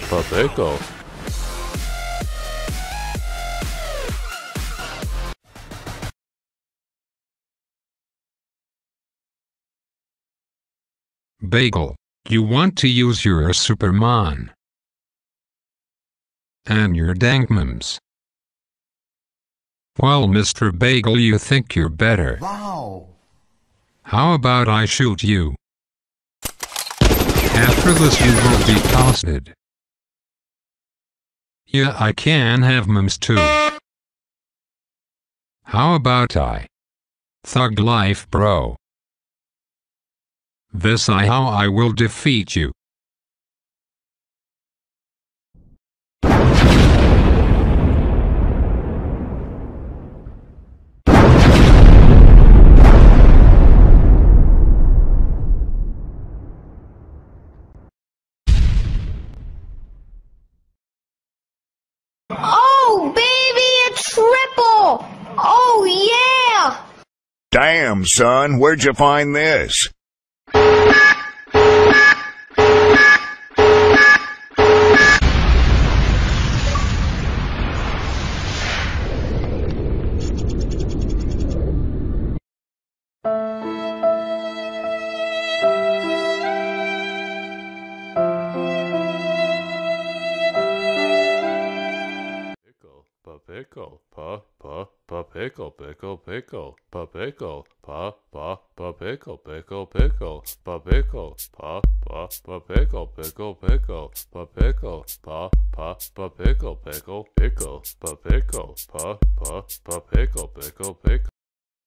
pa pickle. Bagel, you want to use your Superman and your Dankmams. Well, Mr. Bagel, you think you're better. Wow. How about I shoot you? After this you will be toasted. Yeah, I can have mums too. How about I? Thug life, bro. This I how I will defeat you. Oh, baby, a triple! Oh, yeah! Damn, son, where'd you find this? Pickle, pa pickle, pickle, pickle, pa pickle, pa pickle, pickle, pickle, pa pickle, pa pickle, pickle, pickle, pa pickle, pa pickle, pickle, pickle, pa pickle, pa pickle, pickle, pickle.